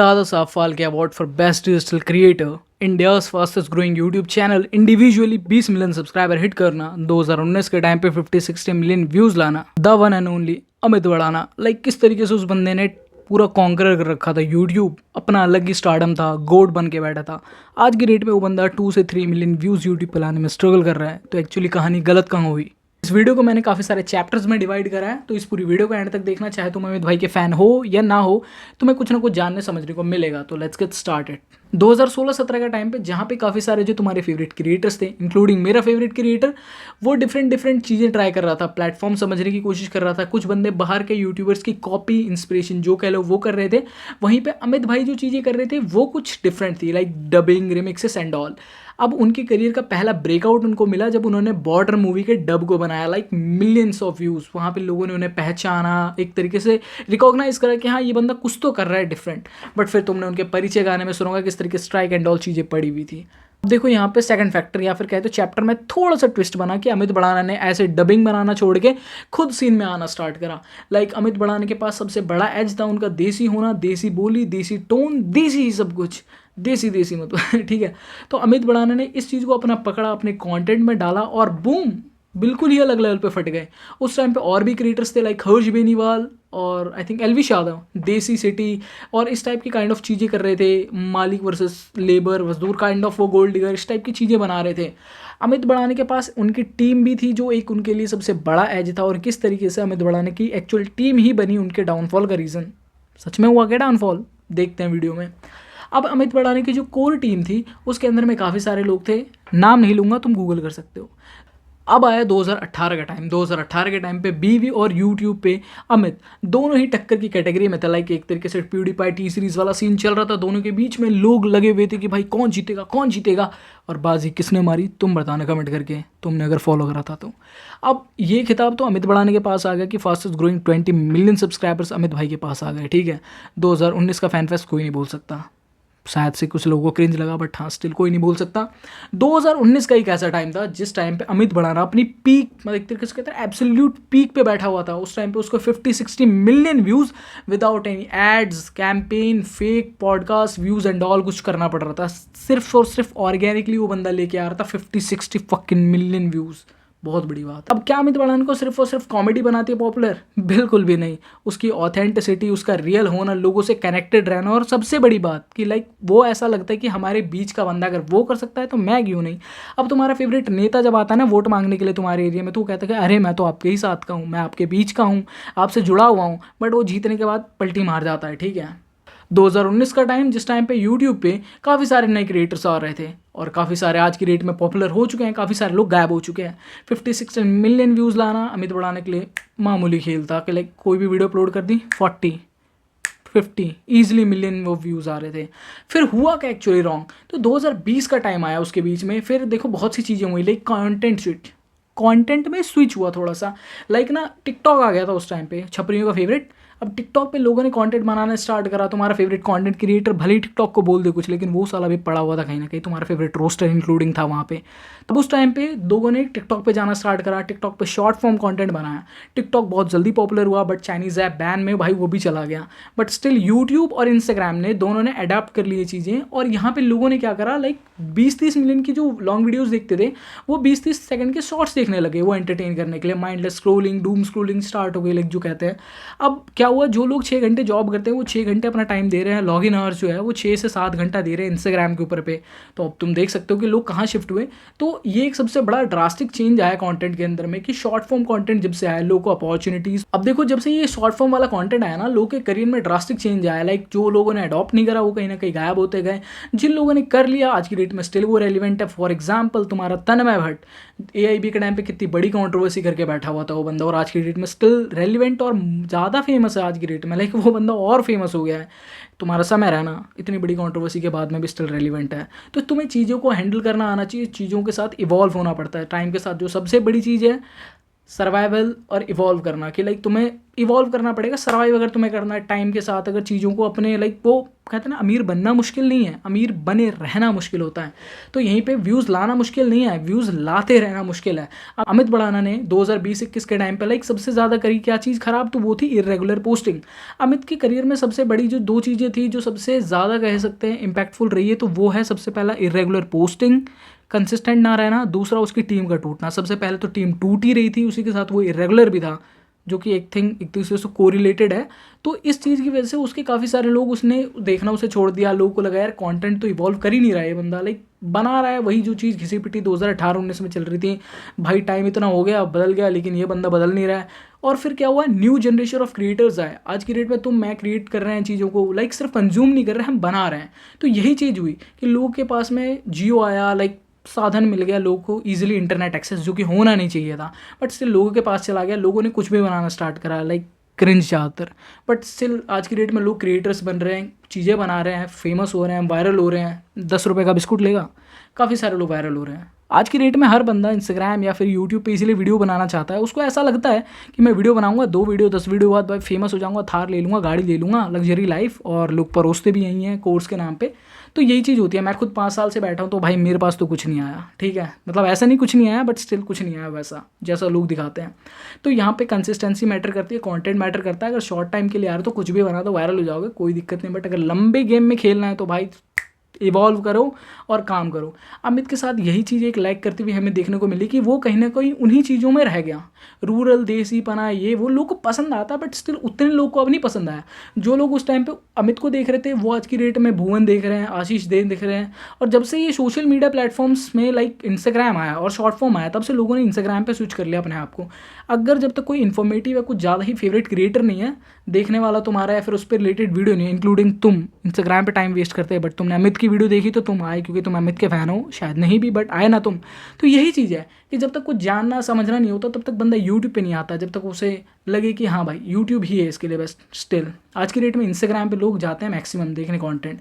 Dada Saheb Phalke award for best digital creator, India's fastest growing YouTube channel, individually 20 million subscriber hit करना, 2019 के time पे 50-60 million views लाना, the one and only Amit बढ़ाना। किस तरीके से उस बंदे ने पूरा कॉन्कर कर रखा था यूट्यूब, अपना अलग ही स्टारडम था, गोड बन के बैठा था। आज की डेट में वो बंदा 2 से 3 मिलियन व्यूज यूट्यूब पे लाने में स्ट्रगल कर रहा है। तो एक्चुअली कहानी गलत कहाँ हुई। इस वीडियो को मैंने काफ़ी सारे चैप्टर्स में डिवाइड करा है, तो इस पूरी वीडियो को एंड तक देखना, चाहे तुम अमित भाई के फैन हो या ना हो, तुम्हें कुछ ना कुछ जानने समझने को मिलेगा। तो लेट्स गेट स्टार्टेड। 2016-17 का टाइम पे जहाँ पे काफ़ी सारे जो तुम्हारे फेवरेट क्रिएटर्स थे, इंक्लूडिंग मेरा फेवरेट क्रिएटर, वो डिफरेंट चीज़ें ट्राई कर रहा था, प्लेटफॉर्म समझने की कोशिश कर रहा था। कुछ बंदे बाहर के यूट्यूबर्स की कॉपी, इंस्पिरेशन जो कह लो वो कर रहे थे। वहीं पे अमित भाई जो चीज़ें कर रहे थे वो कुछ डिफरेंट थी, like dubbing, remixes and all. अब उनके करियर का पहला ब्रेकआउट उनको मिला जब उन्होंने बॉर्डर मूवी के डब को बनाया, लाइक मिलियंस ऑफ व्यूज़। वहाँ पे लोगों ने उन्हें पहचाना, एक तरीके से रिकॉग्नाइज करा कि हाँ ये बंदा कुछ तो कर रहा है डिफरेंट। बट फिर तुमने उनके परिचय गाने में सुना किस तरीके स्ट्राइक एंड ऑल चीज़ें पड़ी हुई थी। अब देखो यहाँ पे सेकंड फैक्टर या फिर कहते तो चैप्टर में थोड़ा सा ट्विस्ट बना कि अमित बढ़ाना ने ऐसे डबिंग बनाना छोड़ के खुद सीन में आना स्टार्ट करा। लाइक अमित बढ़ाने के पास सबसे बड़ा एज था उनका देसी होना, देसी बोली, देसी टोन, देसी ही सब कुछ, देसी मतलब ठीक है। तो अमित बढ़ाना ने इस चीज़ को अपना पकड़ा, अपने कंटेंट में डाला और बूम, बिल्कुल ही अलग लेवल पे फट गए। उस टाइम पे और भी क्रिएटर्स थे लाइक हर्ष बेनीवाल और आई थिंक एलवी यादव, देसी सिटी और इस टाइप की काइंड ऑफ चीज़ें कर रहे थे। मालिक वर्सेस लेबर मजदूर काइंड ऑफ, वो गोल्ड डिगर, इस टाइप की चीज़ें बना रहे थे। अमित बढ़ाने के पास उनकी टीम भी थी जो एक उनके लिए सबसे बड़ा एज था। और किस तरीके से अमित बढ़ाने की एक्चुअल टीम ही बनी उनके डाउनफॉल का रीज़न। सच में हुआ क्या डाउनफॉल, देखते हैं वीडियो में। अब अमित बढ़ाने की जो कोर टीम थी उसके अंदर में काफ़ी सारे लोग थे, नाम नहीं लूँगा, तुम गूगल कर सकते हो। अब आया 2018 का टाइम। 2018 के टाइम पे बीवी और यूट्यूब पे अमित दोनों ही टक्कर की कैटेगरी में था। लाइक एक तरीके से प्यूडीपाई टी सीरीज वाला सीन चल रहा था, दोनों के बीच में लोग लगे हुए थे कि भाई कौन जीतेगा कौन जीतेगा। और बाजी किसने मारी तुम बताना कमेंट करके, तुमने अगर फॉलो करा था तो। अब ये खिताब तो अमित बढ़ाने के पास आ गया कि fastest growing 20 million subscribers Amit भाई के पास आ गए, ठीक है। 2019 का फैन फेस्ट कोई नहीं बोल सकता, शायद से कुछ लोगों को क्रिंज लगा, बट हाँ स्टिल कोई नहीं बोल सकता। 2019 का एक ऐसा टाइम था जिस टाइम पे अमित बढ़ाना अपनी पीक, मतलब एक तरीके से कहते हैं एब्सोल्यूट पीक पे बैठा हुआ था। उस टाइम पे उसको 50-60 million views without any ads, campaign, fake podcast views and all कुछ करना पड़ रहा था। सिर्फ और सिर्फ ऑर्गेनिकली वो बंदा लेके आ रहा था 50-60 फकिंग मिलियन व्यूज़। बहुत बड़ी बात। अब क्या अमित बढ़ान को सिर्फ और सिर्फ कॉमेडी बनाती है पॉपुलर? बिल्कुल भी नहीं। उसकी ऑथेंटिसिटी, उसका रियल होना, लोगों से कनेक्टेड रहना, और सबसे बड़ी बात कि लाइक वो ऐसा लगता है कि हमारे बीच का बंदा अगर वो कर सकता है तो मैं क्यों नहीं। अब तुम्हारा फेवरेट नेता जब आता है ना वोट मांगने के लिए तुम्हारे एरिया में, तो वो कहता है कि अरे मैं तो आपके ही साथ का हूँ, मैं आपके बीच का हूँ, आपसे जुड़ा हुआ हूँ। बट वो जीतने के बाद पलटी मार जाता है, ठीक है। 2019 का टाइम, जिस टाइम पे यूट्यूब पे काफ़ी सारे नए क्रिएटर्स आ रहे थे और काफ़ी सारे आज की डेट में पॉपुलर हो चुके हैं, काफ़ी सारे लोग गायब हो चुके हैं। 50-60 मिलियन व्यूज़ लाना अमित बढ़ाने के लिए मामूली खेल था कि लाइक कोई भी वीडियो अपलोड कर दी 40-50 ईजिली मिलियन वो व्यूज़ आ रहे थे। फिर हुआ क्या एक्चुअली रॉन्ग, तो 2020 का टाइम आया उसके बीच में। फिर देखो बहुत सी चीज़ें हुई, लाइक कंटेंट में स्विच हुआ थोड़ा सा। लाइक ना टिकटॉक आ गया था उस टाइम पे, छपरियों का फेवरेट। अब टिकटॉक पे लोगों ने कंटेंट बनाना स्टार्ट करा। तुम्हारा फेवरेट कंटेंट क्रिएटर भले ही टिकटॉक को बोल दे कुछ, लेकिन वो साला भी पड़ा हुआ था कहीं ना कहीं, तुम्हारा फेवरेट रोस्टर इंक्लूडिंग था वहाँ पे। तब उस टाइम पे लोगों ने टिकटॉक पे जाना स्टार्ट करा, टिकटॉक पे शॉर्ट फॉर्म कंटेंट बनाया। टिकटॉक बहुत जल्दी पॉपुलर हुआ, बट चाइनीज़ ऐप बैन में भाई वो भी चला गया। बट स्टिल यूट्यूब और इंस्टाग्राम ने दोनों ने अडाप्ट कर लिए चीज़ें, और यहाँ पे लोगों ने क्या करा, लाइक 20-30 मिलियन की जो लॉन्ग वीडियोज़ देखते थे वो 20-30 सेकंड के शॉर्ट्स देखने लगे, वो एंटरटेन करने के लिए। Mindless scrolling, Doom scrolling start हो गई, लाइक जो कहते हैं। अब क्या हुआ, जो लोग 6 घंटे जॉब करते हैं वो 6 घंटे अपना टाइम दे रहे हैं, लॉग इन आवर्स जो है वो 6 से 7 घंटा दे रहे हैं इंस्टाग्राम के ऊपर पे। तो अब तुम देख सकते हो कि लोग कहाँ शिफ्ट हुए। तो ये एक सबसे बड़ा ड्रास्टिक चेंज आया कंटेंट के अंदर में कि शॉर्ट फॉर्म कंटेंट जब से आया, लोगों को अपॉर्चुनिटीज। अब देखो जब से ये शॉर्ट फॉर्म वाला कंटेंट आया ना, लोगों के करियर में ड्रास्टिक चेंज आया। लाइक जो लोगों ने अडॉप्ट नहीं करा वो कहीं ना कहीं गायब होते गए, जिन लोगों ने कर लिया आज की डेट में स्टिल वो रेलिवेंट है। फॉर एग्जाम्पल तुम्हारा तन्मय भट्ट, AIB के टाइम पे कितनी बड़ी कंट्रोवर्सी करके बैठा हुआ था वो बंदा, और आज की डेट में स्टिल रेलिवेंट और ज़्यादा फेमस है आज की डेट में। लाइक वो बंदा और फेमस हो गया है। तुम्हारा समय रहना इतनी बड़ी कंट्रोवर्सी के बाद में भी स्टिल रेलिवेंट है। तो तुम्हें चीज़ों को हैंडल करना आना चाहिए, चीज़ों के साथ इवॉल्व होना पड़ता है टाइम के साथ। जो सबसे बड़ी चीज़ है सर्वाइवल और इवॉल्व करना कि लाइक तुम्हें इवॉल्व करना पड़ेगा। सर्वाइव अगर तुम्हें करना है टाइम के साथ, अगर चीज़ों को अपने लाइक वो कहते हैं ना, अमीर बनना मुश्किल नहीं है, अमीर बने रहना मुश्किल होता है। तो यहीं पे व्यूज़ लाना मुश्किल नहीं है, व्यूज़ लाते रहना मुश्किल है। अब अमित बड़ाना ने 2020-21 के टाइम पे लाइक सबसे ज़्यादा करी क्या चीज़ खराब, तो वो थी इरेगुलर पोस्टिंग। अमित के करियर में सबसे बड़ी जो दो चीज़ें थी जो सबसे ज़्यादा कह सकते हैं इम्पैक्टफुल रही है, तो वो है सबसे पहला इरेगुलर पोस्टिंग, कंसिस्टेंट ना रहना, दूसरा उसकी टीम का टूटना। सबसे पहले तो टीम टूट ही रही थी, उसी के साथ वो इरेगुलर भी था, जो कि एक दूसरे से कोरिलेटेड है। तो इस चीज़ की वजह से उसके काफ़ी सारे लोग, उसने देखना उसे छोड़ दिया। लोगों को लगा यार कंटेंट तो इवॉल्व कर ही नहीं रहा है बंदा, लाइक बना रहा है वही जो चीज़ घिसी पिटी 2018-19 में चल रही थी। भाई टाइम इतना हो गया, बदल गया, लेकिन ये बंदा बदल नहीं रहा है। और फिर क्या हुआ, न्यू जनरेशन ऑफ क्रिएटर्स आए। आज की डेट में तुम मैं क्रिएट कर रहे हैं चीज़ों को, लाइक सिर्फ कंज्यूम नहीं कर रहे हैं, हम बना रहे हैं। तो यही चीज़ हुई कि लोगों के पास में जियो आया, लाइक साधन मिल गया लोगों को ईजिली इंटरनेट एक्सेस, जो कि होना नहीं चाहिए था, बट स्टिल लोगों के पास चला गया। लोगों ने कुछ भी बनाना स्टार्ट करा, लाइक क्रिंज ज़्यादातर, बट स्टिल आज की डेट में लोग क्रिएटर्स बन रहे हैं, चीज़ें बना रहे हैं, फेमस हो रहे हैं, वायरल हो रहे हैं। 10 रुपये का बिस्कुट लेगा, काफ़ी सारे लोग वायरल हो रहे हैं। आज की डेट में हर बंदा इंस्टाग्राम या फिर यूट्यूब पे इसीलिए वीडियो बनाना चाहता है। उसको ऐसा लगता है कि मैं वीडियो बनाऊंगा, 2 वीडियो 10 वीडियो बाद भाई फेमस हो जाऊंगा, थार ले लूँगा, गाड़ी ले लूँगा, लग्जरी लाइफ, और लोग परोसते भी यही हैं कोर्स के नाम पे। तो यही चीज़ होती है। मैं खुद 5 साल से बैठा हूँ, तो भाई मेरे पास तो कुछ नहीं आया, ठीक है, मतलब ऐसा नहीं कुछ नहीं आया, बट स्टिल कुछ नहीं आया वैसा जैसा लोग दिखाते हैं। तो यहाँ पे कंसिस्टेंसी मैटर करती है, कंटेंट मैटर करता है। अगर शॉर्ट टाइम के लिए आ रहे तो कुछ भी बना, तो वायरल हो जाओगे, कोई दिक्कत नहीं। बट अगर लंबे गेम में खेलना है तो भाई इवॉल्व करो और काम करो। अमित के साथ यही चीज़ एक लैग करती हुई हमें देखने को मिली कि वो कहीं ना कहीं उन्हीं चीज़ों में रह गया। रूरल देसी पना ये वो लोग को पसंद आता, बट स्टिल उतने लोग को अब नहीं पसंद आया। जो लोग उस टाइम पे अमित को देख रहे थे, वो आज की डेट में भुवन देख रहे हैं, आशीष देन देख रहे हैं। और जब से ये सोशल मीडिया प्लेटफॉर्म्स में लाइक इंस्टाग्राम आया और शॉर्ट फॉर्म आया, तब से लोगों ने इंस्टाग्राम पे स्विच कर लिया अपने आप को। अगर जब तक कोई इन्फॉर्मेटिव या कुछ ज़्यादा ही फेवरेट क्रिएटर नहीं है देखने वाला तुम्हारा, या फिर उस पर रिलेटेड वीडियो नहीं है, इंक्लूडिंग तुम इंस्टाग्राम पे टाइम वेस्ट करते हैं, बट तुमने अमित की वीडियो देखी तो तुम आए क्योंकि तुम अमित के फैन हो, शायद नहीं भी, बट आए ना तुम। तो यही चीज़ है कि जब तक कुछ जानना समझना नहीं होता, तब तक बंदा यूट्यूब पे नहीं आता, जब तक उसे लगे कि हाँ भाई यूट्यूब ही है इसके लिए बेस्ट। स्टिल आज की डेट में इंस्टाग्राम पे लोग जाते हैं मैक्सिमम देखने कंटेंट।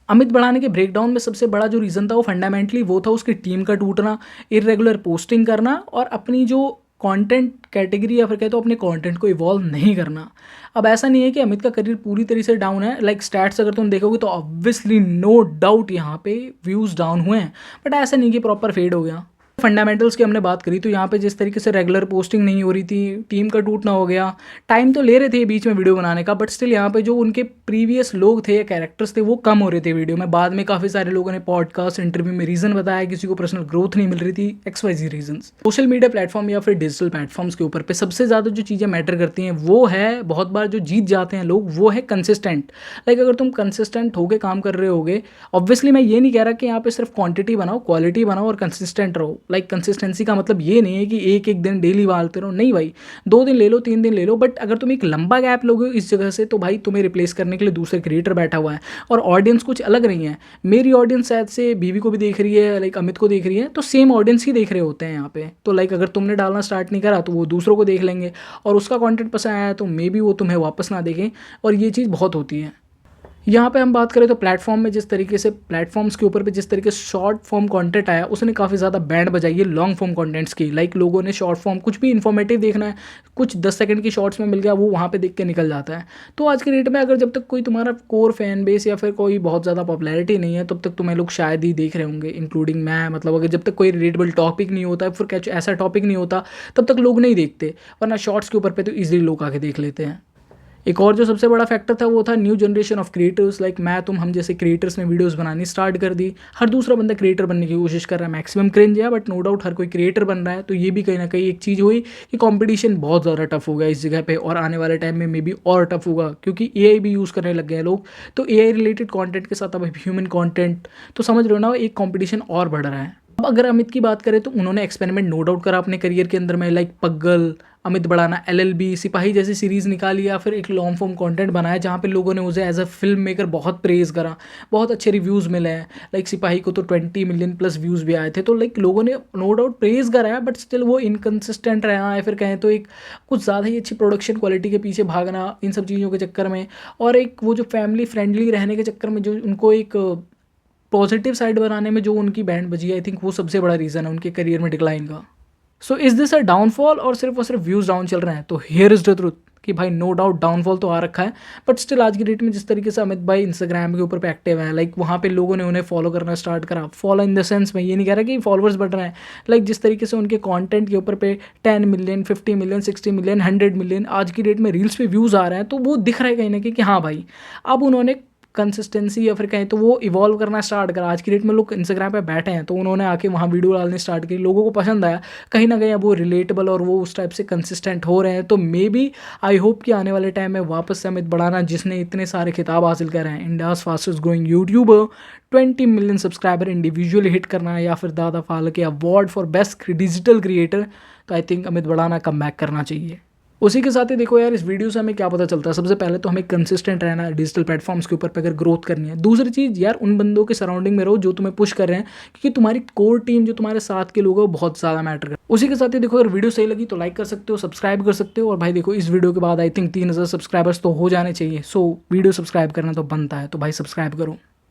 अमित बढ़ाने के ब्रेकडाउन में सबसे बड़ा जो रीज़न था वो फंडामेंटली वो था उसकी टीम का टूटना, इरेगुलर पोस्टिंग करना, और अपनी जो कंटेंट कैटेगरी या फिर कहते हो अपने कंटेंट को इवॉल्व नहीं करना। अब ऐसा नहीं है कि अमित का करियर पूरी तरीके से डाउन है, लाइक स्टैट्स अगर तुम देखोगे तो ऑब्वियसली नो डाउट यहाँ पे व्यूज़ डाउन हुए हैं, बट ऐसा नहीं कि प्रॉपर फेड हो गया। फंडामेंटल्स की हमने बात करी, तो यहाँ पे जिस तरीके से रेगुलर पोस्टिंग नहीं हो रही थी, टीम का टूटना हो गया, टाइम तो ले रहे थे बीच में वीडियो बनाने का, बट स्टिल यहाँ पे जो उनके प्रीवियस लोग थे, कैरेक्टर्स थे, वो कम हो रहे थे वीडियो में। बाद में काफ़ी सारे लोगों ने पॉडकास्ट इंटरव्यू में रीज़न बताया, किसी को पर्सनल ग्रोथ नहीं मिल रही थी, XYZ reason. Social media platform या फिर डिजिटल प्लेटफॉर्म्स के ऊपर पे सबसे ज़्यादा जो चीज़ें मैटर करती हैं वो है, बहुत बार जो जीत जाते हैं लोग, वो है कंसिस्टेंट। लाइक अगर तुम कंसिस्टेंट होके काम कर रहे होगे, ऑब्वियसली मैं ये नहीं कह रहा कि यहाँ पे सिर्फ क्वांटिटी बनाओ, क्वालिटी बनाओ और कंसिस्टेंट रहो। लाइक कंसिस्टेंसी का मतलब ये नहीं है कि एक एक दिन डेली डालते रहो, नहीं भाई, 2 दिन ले लो, 3 दिन ले लो, बट अगर तुम एक लंबा गैप लोगे इस जगह से, तो भाई तुम्हें रिप्लेस करने के लिए दूसरे क्रिएटर बैठा हुआ है, और ऑडियंस कुछ अलग नहीं है। मेरी ऑडियंस शायद से बीवी को भी देख रही है, लाइक अमित को देख रही है, तो सेम ऑडियंस ही देख रहे होते हैं यहाँ पे। तो लाइक अगर तुमने डालना स्टार्ट नहीं करा तो वो दूसरों को देख लेंगे, और उसका कंटेंट पसंद आया तो मे बी वो तुम्हें वापस ना देखें, और ये चीज़ बहुत होती है। यहाँ पे हम बात करें तो प्लेटफॉर्म में जिस तरीके से प्लेटफॉर्म्स के ऊपर पे जिस तरीके से शॉर्ट फॉर्म कंटेंट आया, उसने काफ़ी ज़्यादा बैंड बजाई है लॉन्ग फॉर्म कंटेंट्स की। लाइक लोगों ने शॉर्ट फॉर्म कुछ भी इन्फॉर्मेटिव देखना है, कुछ 10 सेकंड की शॉर्ट्स में मिल गया, वो वहाँ पे देख के निकल जाता है। तो आज के डेट में अगर जब तक कोई तुम्हारा कोर फैन बेस या फिर कोई बहुत ज़्यादा पॉपुलैरिटी नहीं है, तब तक तुम्हें लोग शायद ही देख रहे होंगे, इंक्लूडिंग मैं। मतलब अगर जब तक कोई रिलेटेबल टॉपिक नहीं होता, फिर कुछ ऐसा टॉपिक नहीं होता, तब तक लोग नहीं देखते, वरना शॉर्ट्स के ऊपर पे तो ईजिली लोग आके देख लेते हैं। एक और जो सबसे बड़ा फैक्टर था वो था new generation of creators. Like मैं तुम हम जैसे क्रिएटर्स ने वीडियोस बनानी स्टार्ट कर दी, हर दूसरा बंदा क्रिएटर बनने की कोशिश कर रहा है। मैक्सिमम क्रिंज है, बट नो डाउट हर कोई क्रिएटर बन रहा है। तो ये भी कहीं ना कहीं एक चीज़ हुई कि कंपटीशन बहुत ज़्यादा टफ हो गया इस जगह पे, और आने वाले टाइम में मे बी और टफ होगा, क्योंकि AI भी यूज़ करने लग गए हैं लोग। तो AI रिलेटेड कॉन्टेंट के साथ अब ह्यूमन कॉन्टेंट, तो समझ रहे हो ना, एक कॉम्पिटिशन और बढ़ रहा है। अब अगर अमित की बात करें तो उन्होंने एक्सपेरिमेंट नो डाउट करा अपने करियर के अंदर में, लाइक पग्गल, अमित बढ़ाना, LLB, सिपाही जैसी सीरीज़ निकाली, या फिर एक लॉन्ग फॉर्म कंटेंट बनाया जहाँ पे लोगों ने उसे एज अ फिल्म मेकर बहुत प्रेज़ करा, बहुत अच्छे रिव्यूज़ मिले हैं। लाइक सिपाही को तो 20 मिलियन प्लस व्यूज़ भी आए थे। तो लाइक लोगों ने नो डाउट प्रेज़ करा है, बट स्टिल वो इनकन्सिस्टेंट रहा है, फिर कहें तो एक कुछ ज़्यादा ही अच्छी प्रोडक्शन क्वालिटी के पीछे भागना, इन सब चीज़ों के चक्कर में, और एक वो जो फैमिली फ्रेंडली रहने के चक्कर में जो उनको एक पॉजिटिव साइड बनाने में जो उनकी बैंड बजी, आई थिंक वो सबसे बड़ा रीज़न है उनके करियर में डिक्लाइन का। So is this a downfall और सिर्फ व्यूज़ डाउन चल रहे हैं? तो हियर इज़ द ट्रुथ कि भाई नो डाउट डाउनफॉल तो आ रखा है, बट स्टिल आज की डेट में जिस तरीके से अमित भाई इंस्टाग्राम के ऊपर पे एक्टिव है, लाइक वहाँ पे लोगों ने उन्हें फॉलो करना स्टार्ट करा। फॉलो इन द सेंस मैं ये नहीं कह रहा कि फॉलोअर्स बढ़ रहे हैं, लाइक जिस तरीके से उनके कंटेंट के ऊपर पे 10 मिलियन 50 मिलियन 60 मिलियन 100 मिलियन आज की डेट में रील्स पे व्यूज़ आ रहे हैं, तो वो दिख रहा है कहीं ना कहीं कि हाँ भाई अब उन्होंने कंसिस्टेंसी या फिर कहें तो वो इवॉल्व करना स्टार्ट करा। आज की डेट में लोग इंस्टाग्राम पे बैठे हैं तो उन्होंने आके वहाँ वीडियो डालने स्टार्ट की, लोगों को पसंद आया, कहीं ना कहीं अब वो रिलेटेबल और वो उस टाइप से कंसिस्टेंट हो रहे हैं। तो मे बी आई होप कि आने वाले टाइम में वापस से अमित बढ़ाना, जिसने इतने सारे खिताब हासिल करे हैं, India's fastest growing YouTuber, 20 million subscriber individually hit करना, या फिर दादा Phalke award for best digital creator, तो आई थिंक अमित बढ़ाना कम बैक करना चाहिए। उसी के साथ ही देखो यार, इस वीडियो से हमें क्या पता चलता है? सबसे पहले तो हमें कंसिस्टेंट रहना है डिजिटल प्लेटफॉर्म्स के ऊपर पे अगर ग्रोथ करनी है। दूसरी चीज़ यार, उन बंदों के सराउंडिंग में रहो जो तुम्हें पुश कर रहे हैं, क्योंकि तुम्हारी कोर टीम जो तुम्हारे साथ के लोग हैं वो बहुत ज़्यादा मैटर कर। उसी के साथ ही देखो, अगर वीडियो सही लगी तो लाइक कर सकते हो, सब्सक्राइब कर सकते हो, और भाई देखो इस वीडियो के बाद आई थिंक 3000 सब्सक्राइबर्स तो हो जाने चाहिए। सो वीडियो सब्सक्राइब करना तो बनता है, तो भाई सब्सक्राइब करो।